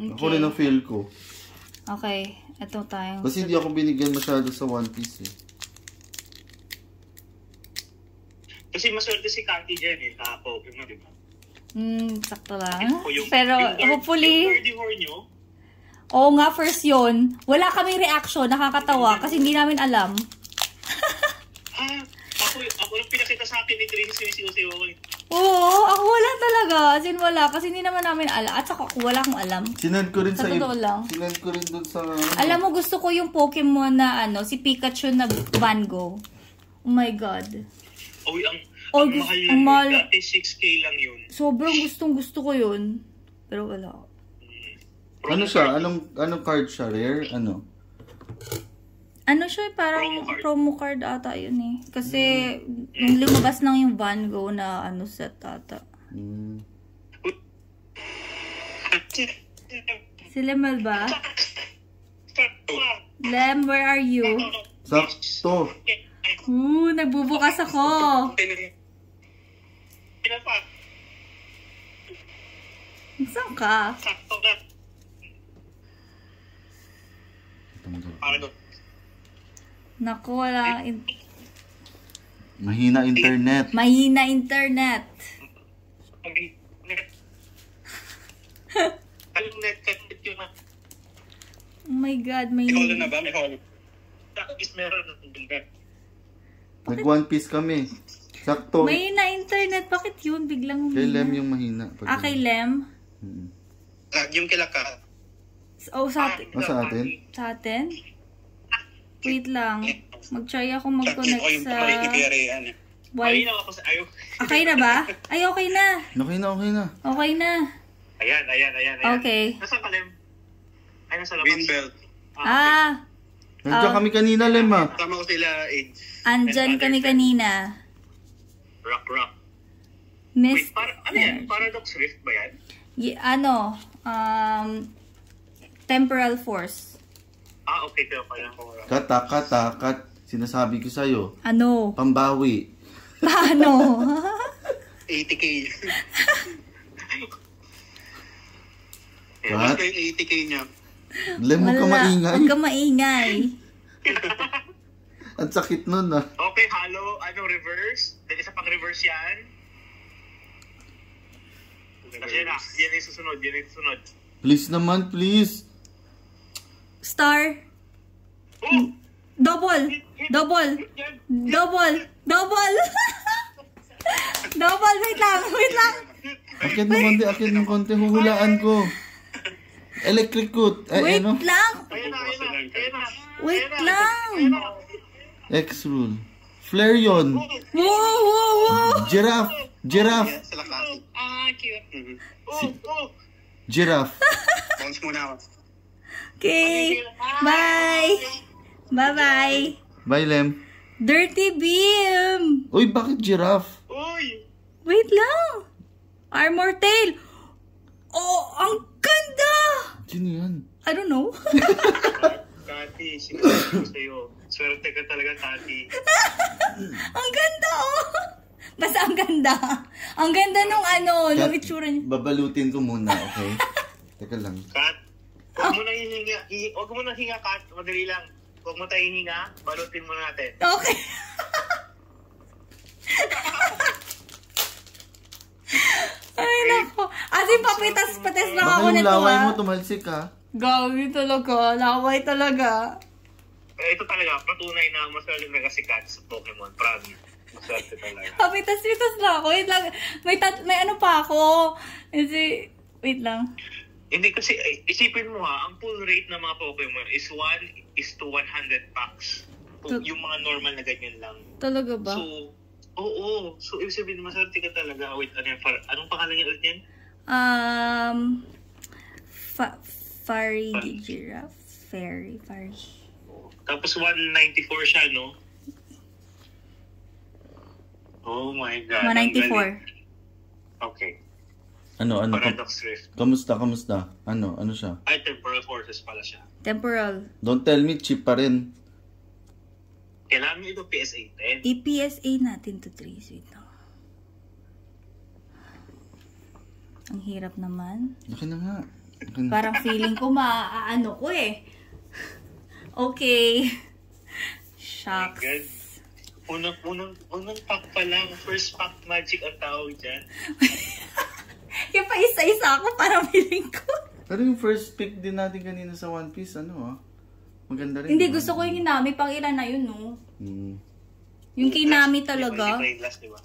Okay. Ako rin ang feel ko. Okay, ito tayo. Kasi hindi ako binigyan masyado sa One Piece eh. Kasi maswerte si Cathy dyan eh, naka-Pokemon, di ba? Sakto lang. Pero hopefully... Yung Gardevoir nyo? Oo nga, first yun. Wala kaming reaction, nakakatawa kasi hindi namin alam. Ako lang pinakita sa akin ni Tracy sinisigaw ko eh. Oo, ako wala talaga. As in wala. Kasi hindi naman namin alam. At saka ako wala akong alam. Sinend ko rin sa totoo lang. Sinend ko rin dun sa... Alam mo, gusto ko yung Pokemon na si Pikachu na Van Gogh. Oh my God. Uy, ang mahal yun. Dati 6K lang yun. Sobrang gusto ko yun. Pero wala. Ano siya? Anong card siya? Rare? Ano? Ano siya? Parang promo card ata yun eh. Kasi nung lumabas lang yung Van Gogh na set ata. Si Lemel ba? Lem, where are you? Sakto. Nagbubukas ako. Saan ka? Sakto na. Naku, wala. Mahina internet. Mahina internet. Oh my God, may holo na ba? May holo. Tapos meron na internet. Nag-One Piece kami. Sakto. Mahina internet. Bakit yun? Biglang humina. Kay Lem yung mahina. Kay Lem? Yung kilaka. Sa atin. Sa atin? Sa atin? Wait lang. Mag-try ako mag-connect sa... Ay, ako sa ayaw. Okay na ba? Ay, okay na. Okay na. Okay na. Ayan. Okay. Nasaan ka, Lem? Ay, nasa labas. Greenbelt. Nandiyan kami kanina, Lem ah. Tama ko sila, Andyan kami kanina. Rock. Miss... Wait, ano yan? Paradox Rift ba yan? Temporal Force. Okay. Pero pala ko. Kat. Sinasabi ko sa'yo. Ano? Pambawi. Paano? 80K. What? Basta yung 80K niya. Lem, huwag ka maingay. Huwag ka maingay. Ang sakit nun ah. Okay, halo. Reverse? Dahil isa pang reverse yan. Kasi yan yung susunod. Please naman, please. Star. Double. Double. Wait lang. Akin ng konti. Huhulaan ko. Electric Coot. Wait ano? lang. Ayun na. Wait lang. X-Rule. Flareon. Wow. Giraffe. Cute. Giraffe. Bounce muna ako. Okay. Bye. Bye-bye. Bye, Lem. Dirty Beam. Uy, bakit giraffe? Uy! Wait lang. Armor Tail. Oh, ang ganda. Sino yan? I don't know. Cathy, sinasabi ko sa'yo. Swerte ka talaga, Cathy. Ang ganda, oh. Basta ang ganda. Ang ganda nung nung itsura niya. Babalutin ko muna, okay? Teka lang. Kat, huwag mo nang hinga, Kat. Madali lang. Huwag mo tayo hinga, balutin mo natin. Okay. Ay, nako. As in, papitas-patis lang ako nito, Baka yung laway mo tumalsik, ha? Gawin talaga. Laway talaga. Ito talaga, patunay na maswerte na kasi Kat sa Pokemon. Promise. Maswerte talaga. Papitas-pitas lang ako. Wait lang. May ano pa ako. Kasi, wait lang. Hindi kasi, isipin mo ang full rate ng mga Pokemon is 1:100 packs. Yung mga normal na ganyan lang. Talaga ba? So, oo. So, ibig sabihin, maswerte ka talaga. Wait, anong pangalan niya ulit yan? Fairy Giraffe. Fairy. Tapos 194 siya, no? Oh my God. 194. Okay. Ano? Paradox Rift. Kamusta? Ano siya? Ay, Temporal Forces pala siya. Temporal. Don't tell me cheap pa rin. Kailangan nyo ito PSA 10. I-PSA natin to 3. Wait lang. Ang hirap naman. Laki na nga. Parang feeling ko maaano ko eh. Okay. Shucks. God. Unang pack pa lang. First pack magic ang tawag dyan. Kaya pa isa-isa ako parang feeling ko. Pero yung first pick din natin kanina sa One Piece, maganda rin. Hindi, gusto ko yung Nami. Pang ilan na yun, no? Yung kay Nami talaga. Diba?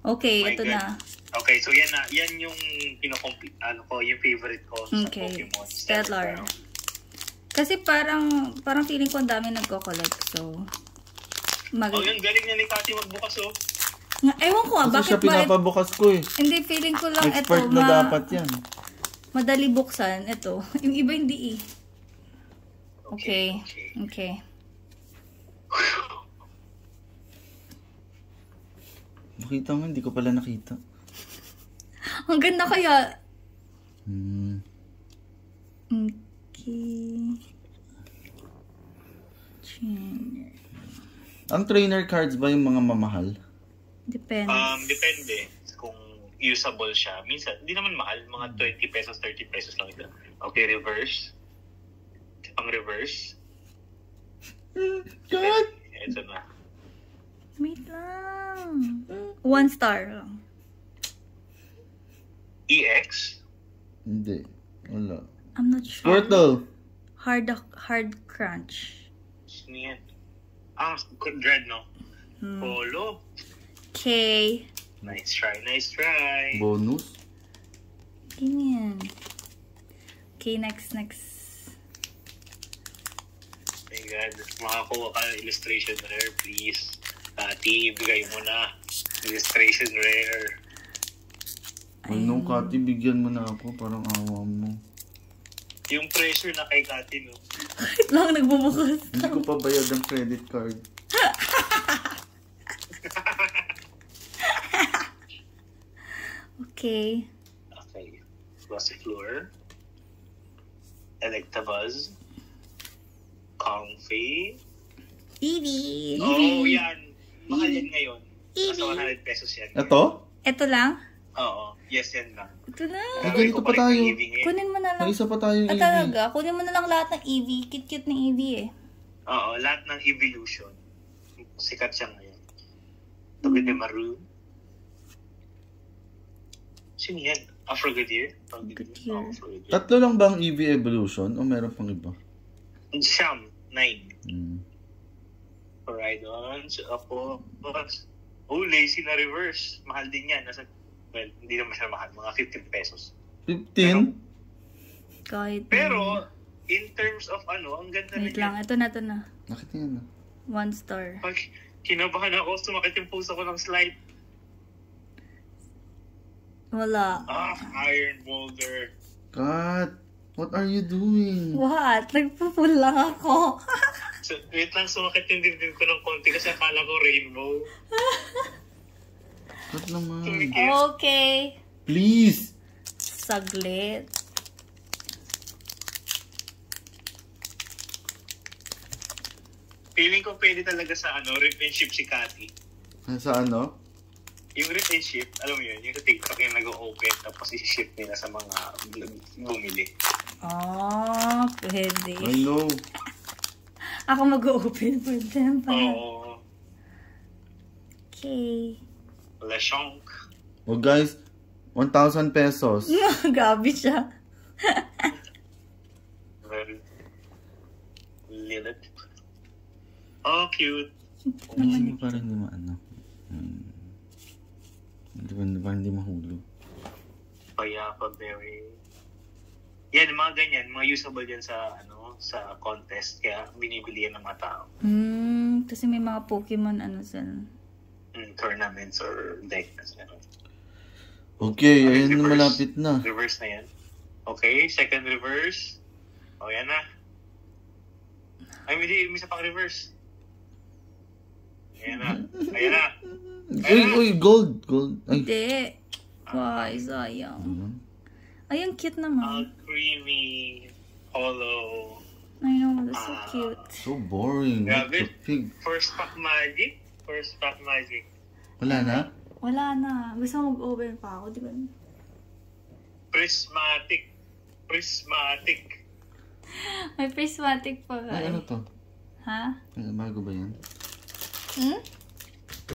Okay, ito God. na. Okay, so yan na. Yan yung yung favorite ko sa Pokemon. Stellar. Kasi parang feeling ko ang dami nagko-collect. So, yung galing niya ni Cathy magbukas, oh. Ewan ko Kasi bakit siya pinapabukas ko eh. Hindi, feeling ko lang ito. Expert na dapat yan. Madali buksan. Ito. Yung iba hindi eh. Okay. Nakita mo, hindi ko pala nakita. Ang ganda kaya. Okay. Ang trainer cards ba yung mga mamahal? Depende. Depende kung usable siya. Minsan, hindi naman mahal. Mga 20 pesos, 30 pesos lang ito. Okay, reverse. Ang reverse. God! Ito na. Wait lang. 1 star lang. EX? Hindi. Wala. I'm not sure. Squirtle! Hard crunch. Sino yan? Dread, no? Polo. Okay. Nice try. Bonus? Ganyan. Okay, next. My God. Makakuha ka ng illustration rare, please. Tati, bigay mo na. Illustration rare. Ano, Kati, bigyan mo na ako. Parang awa mo. Yung pressure na kay Kati, no? Wait lang, nagbubukas. Hindi ko pa bayad ang credit card. Okay. Gossifleur. Electabuzz. Comfy. Eevee. Oh, yan. Mahal yan ngayon. Nasa 100 pesos yan. Ito? Ito lang? Oo. Yes, yan lang. Ito na. Ay, ganito pa tayo. Kunin mo na lang. May isa pa tayong EV. Talaga, kunin mo na lang lahat ng Eevee. Cute ng Eevee eh. Oo, lahat ng evolution. Sikat siya ngayon. Togedemaru. Sino yan? Afrogadier? Afrogadier. Tatlo lang ba ang EV evolution o meron pang iba? Siyam. 9. Coridon. Ako. Lazy na reverse. Mahal din yan. Hindi naman siya mahal. Mga 15 pesos. 15? Pero, in terms of ang ganda Wait lang, ito na. Nakita yan 1 star. Pag kinabahan ako, sumakit yung pulse ako ng slide. Wala. Iron Boulder. Kat, what are you doing? What? Nagpo-pull lang ako. So, wait lang, sumakit yung dibdib ko ng konti kasi akala ko rainbow. Kat naman. Okay. Please. Saglit. Feeling ko pwede talaga sa rip and ship si Cathy. Sa ano? Yung rip and ship, alam mo yun, yung sa TikTok yung nag-open tapos i-ship nila sa mga bumili. Pwede. I know. Ako mag-open for them. Oo. Okay. Lechonk. Oh guys, 1,000 pesos. Gabi siya. Very Lilith. Oh, cute. Hindi parang hindi maano. Parang hindi mahulog. Payapa berry. Yan, mga ganyan. Mga usable yan sa sa contest. Kaya binibili yan ng mga tao. Kasi may mga Pokemon sila. Tournaments or deck. Okay, ayun na malapit na. Reverse na yan. Okay, second reverse. O, yan na. Ay, may isa pang reverse. Ayan na. Ayan na. Uy, gold. Ay. Hindi. Why, sayang. Ay, ang cute naman. Creamy. Hollow. I know, that's so cute. So boring. Grabe. What the pig? First pack magic. Wala na? Wala na. Gusto mo mag-open pa ako, di ba? Prismatic. Prismatic. May prismatic pa Ay, ano guys. to? Ha? Ay, bago ba yan? Hmm?